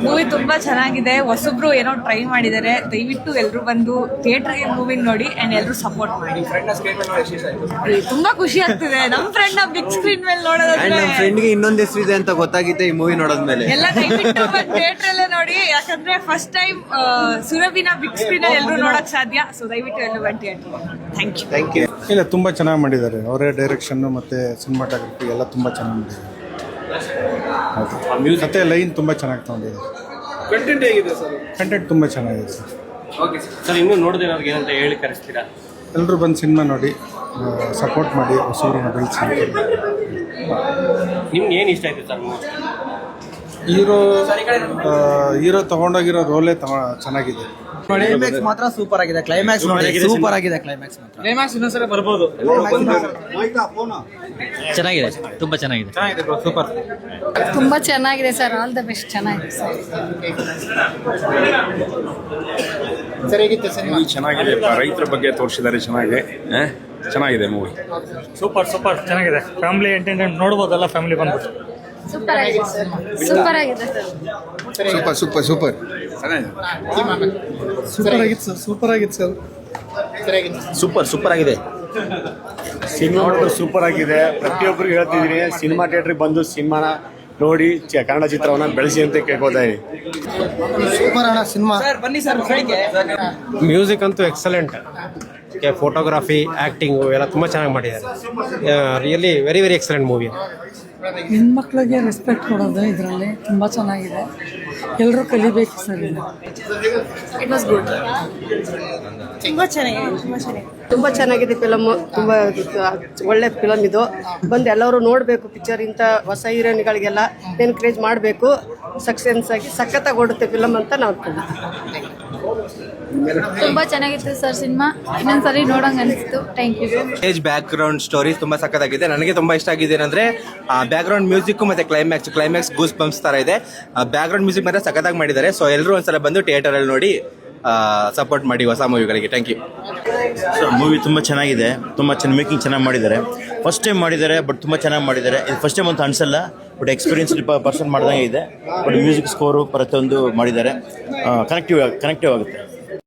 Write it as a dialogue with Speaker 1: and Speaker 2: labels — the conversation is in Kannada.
Speaker 1: ಮೂವಿ ತುಂಬಾ ಚೆನ್ನಾಗಿದೆ. ಹೊಸಬ್ರು ಏನೋ ಟ್ರೈ ಮಾಡಿದ್ದಾರೆ. ದಯವಿಟ್ಟು ಎಲ್ಲರೂ ಬಂದು ಥಿಯೇಟರ್ಗೆ ಮೂವಿ ನೋಡಿ ಅಂಡ್ ಎಲ್ಲರೂ ಸಪೋರ್ಟ್ ಮಾಡಿ. ತುಂಬಾ ಖುಷಿ ಆಗ್ತಿದೆ ನಮ್ಮ ಫ್ರೆಂಡ್ ನ ಬಿಗ್ ಸ್ಕ್ರೀನ್ ಮೇಲೆ ನೋಡೋದಂದ್ರೆ.
Speaker 2: ನಮ್ಮ ಫ್ರೆಂಡ್ಗೆ ಇನ್ನೊಂದು ಹೆಸರಿದೆ ಅಂತ ಗೊತ್ತಾಗಿದೆ ಈ ಮೂವಿ ನೋಡೋದ್ಮೇಲೆ.
Speaker 1: ಎಲ್ಲ ದಯವಿಟ್ಟು ಥಿಯೇಟರ್ ಅಲ್ಲೇ ನೋಡಿ, ಯಾಕಂದ್ರೆ ಫಸ್ಟ್ ಟೈಮ್ ಸುರಭಿನ ಬಿಗ್ ಸ್ಕ್ರೀನ್ ಅಲ್ಲಿ ಎಲ್ಲರೂ ನೋಡಕ್ ಸಾಧ್ಯ. ಸೊ ದಯವಿಟ್ಟು ಎಲ್ಲರೂ ಬಂದು ಥ್ಯಾಂಕ್ ಯು.
Speaker 3: ಇಲ್ಲ, ತುಂಬ ಚೆನ್ನಾಗಿ ಮಾಡಿದ್ದಾರೆ. ಅವರೇ ಡೈರೆಕ್ಷನ್ನು ಮತ್ತು ಸಿನಿಮಾಟೋಗ್ರಫಿ ಎಲ್ಲ ತುಂಬ ಚೆನ್ನಾಗಿ ಮಾಡಿದ್ದಾರೆ. ಹೌದು, ಕತೆ ಲೈನ್ ತುಂಬ ಚೆನ್ನಾಗಿ ತಗೊಂಡಿದ್ದಾರೆ.
Speaker 4: ಕಂಟೆಂಟ್ ಹೇಗಿದೆ ಸರ್?
Speaker 3: ಕಂಟೆಂಟ್ ತುಂಬ ಚೆನ್ನಾಗಿದೆ ಸರ್.
Speaker 4: ಓಕೆ ಸರ್, ಇನ್ನೂ ನೋಡಿದ್ರೆ ಏನಂತ ಹೇಳಿ ಕರೆಸ್ತೀರಾ?
Speaker 3: ಎಲ್ಲರೂ ಬಂದು ಸಿನಿಮಾ ನೋಡಿ ಸಪೋರ್ಟ್ ಮಾಡಿ ಹೊಸಬ್ರನ್ನ ಬೆಳೆಸಿ.
Speaker 4: ನಿಮ್ಗೆ ಏನು ಇಷ್ಟ ಆಯ್ತು ಸರ್?
Speaker 3: ಹೀರೋ ತೊಗೊಂಡೋಗಿರೋ ರೋಲೇ ಚೆನ್ನಾಗಿದೆ.
Speaker 2: ಕ್ಲೈಮ್ಯಾಕ್ಸ್ ಮಾತ್ರ ಸೂಪರ್ ಆಗಿದೆ. ಕ್ಲೈಮ್ಯಾಕ್ಸ್ ಸೂಪರ್ ಆಗಿದೆ.
Speaker 4: ಕ್ಲೈಮ್ಯಾಕ್ಸ್ ಇನ್ನೊಂದ್ಸಲ ಬರ್ಬೋದು.
Speaker 5: ಚೆನ್ನಾಗಿದೆ, ತುಂಬಾ ಚೆನ್ನಾಗಿದೆ.
Speaker 4: ಸೂಪರ್.
Speaker 6: ತುಂಬಾ ಚೆನ್ನಾಗಿದೆ ಸರ್. All the best. ಚೆನ್ನಾಗಿದೆ ಸರ್.
Speaker 7: ಮೂವಿ ಚೆನ್ನಾಗಿದೆ. ರೈತರ ಬಗ್ಗೆ ತೋರಿಸಿದ್ದಾರೆ. ಚೆನ್ನಾಗಿದೆ ಮೂವಿ.
Speaker 8: ಸೂಪರ್ ಚೆನ್ನಾಗಿದೆ. ಫ್ಯಾಮಿಲಿ ಎಂಟರ್ಟೈನ್ಮೆಂಟ್ ನೋಡ್ಬೋದಲ್ಲ, ಫ್ಯಾಮಿಲಿ ಬಂದ್ಬಿಟ್ಟು.
Speaker 6: ಸೂಪರ್ ಆಗಿದೆ ಸರ್. ಸೂಪರ್ ಆಗಿದೆ ಸರ್.
Speaker 7: ಸೂಪರ್
Speaker 2: ಸೂಪರ್ ಆಗಿದೆ.
Speaker 7: ಸಿನಿಮಾ ಸೂಪರ್ ಆಗಿದೆ. ಪ್ರತಿಯೊಬ್ಬರಿಗೆ ಹೇಳ್ತಿದ್ದೀನಿ, ಸಿನಿಮಾ ಥಿಯೇಟ್ರಿಗೆ ಬಂದು ಸಿನಿಮಾನ ನೋಡಿ ಕನ್ನಡ ಚಿತ್ರವನ್ನ ಬೆಳೆಸಿ ಅಂತ ಕೇಳ್ಕೊತಾ ಇದ್ದೀನಿ.
Speaker 2: ಸೂಪರ್ ಅಣ್ಣ ಸಿನಿಮಾ.
Speaker 9: ಮ್ಯೂಸಿಕ್ ಅಂತೂ ಎಕ್ಸಲೆಂಟ್. ಫೋಟೋಗ್ರಫಿ, ಆ್ಯಕ್ಟಿಂಗು ಎಲ್ಲ ತುಂಬ ಚೆನ್ನಾಗಿ ಮಾಡಿದ್ದಾರೆ. Really very very excellent movie.
Speaker 10: ಹೆಣ್ಮಕ್ಳಿಗೆ ರೆಸ್ಪೆಕ್ಟ್ ಕೊಡೋದು ಇದರಲ್ಲಿ ತುಂಬ ಚೆನ್ನಾಗಿದೆ. ಎಲ್ಲರೂ ಕಲಿಬೇಕು ಸರ್.
Speaker 1: It was good.
Speaker 11: ತುಂಬ ಚೆನ್ನಾಗಿದೆ ಫಿಲಮ್. ತುಂಬ ಒಳ್ಳೆ ಫಿಲಮ್ ಇದು. ಬಂದು ಎಲ್ಲರೂ ನೋಡಬೇಕು ಪಿಕ್ಚರ್. ಇಂಥ ಹೊಸ ಹೀರೋಯಿನ್ಗಳಿಗೆಲ್ಲ ಎನ್ಕರೇಜ್ ಮಾಡಬೇಕು. ಸಕ್ಸೆಸ್ ಆಗಿ ಸಖತ್ತಾಗಿ ಓಡುತ್ತೆ ಫಿಲಮ್ ಅಂತ ನಾವು
Speaker 6: ತುಂಬಾ ಚೆನ್ನಾಗಿತ್ತು ಸರ್ ಸಿನಿಮಾ. ಇನ್ನೊಂದ್ಸರಿ ನೋಡಂಗ್ ಅನಿಸ್ತು. Thank you.
Speaker 2: ಏಜ್ ಬ್ಯಾಕ್ ಗ್ರೌಂಡ್ ಸ್ಟೋರಿ ತುಂಬ ಸಖತ್ತಾಗಿದೆ. ನನಗೆ ತುಂಬ ಇಷ್ಟ ಆಗಿದೆ ಏನಂದ್ರೆ ಬ್ಯಾಕ್ ಗ್ರೌಂಡ್ ಮ್ಯೂಸಿಕ್ ಮತ್ತೆ ಕ್ಲೈಮ್ಯಾಕ್ಸ್ ಗೂಸ್ ಬಂಪ್ಸ್ ತರ ಇದೆ. ಬ್ಯಾಕ್ ಗ್ರೌಂಡ್ ಮ್ಯೂಸಿಕ್ ಮಾತ್ರ ಸಖತ್ತಾಗಿ ಮಾಡಿದ್ದಾರೆ. ಸೊ ಎಲ್ಲರೂ ಒಂದ್ಸಲ ಬಂದು ಥಿಯೇಟರ್ ಅಲ್ಲಿ ನೋಡಿ ಸಪೋರ್ಟ್ ಮಾಡಿ ಹೊಸ ಮೂವಿಗಳಿಗೆ. Thank you.
Speaker 12: ಮೂವಿ ತುಂಬ ಚೆನ್ನಾಗಿದೆ. ತುಂಬ ಮೇಕಿಂಗ್ ಚೆನ್ನಾಗಿ ಮಾಡಿದ್ದಾರೆ. ಫಸ್ಟ್ ಟೈಮ್ ಮಾಡಿದ್ದಾರೆ, ಬಟ್ ತುಂಬ ಚೆನ್ನಾಗಿ ಮಾಡಿದ್ದಾರೆ. ಇದು ಫಸ್ಟ್ ಟೈಮ್ ಅಂತ ಅನಿಸಲ್ಲ, ಬಟ್ ಎಕ್ಸ್ಪೀರಿಯನ್ಸ್ ಪರ್ಸನ್ ಮಾಡ್ದಂಗೆ ಇದೆ. ಬಟ್ ಮ್ಯೂಸಿಕ್ ಸ್ಕೋರು ಪ್ರತಿಯೊಂದು ಮಾಡಿದ್ದಾರೆ. ಕನೆಕ್ಟಿವ್ ಆಗುತ್ತೆ.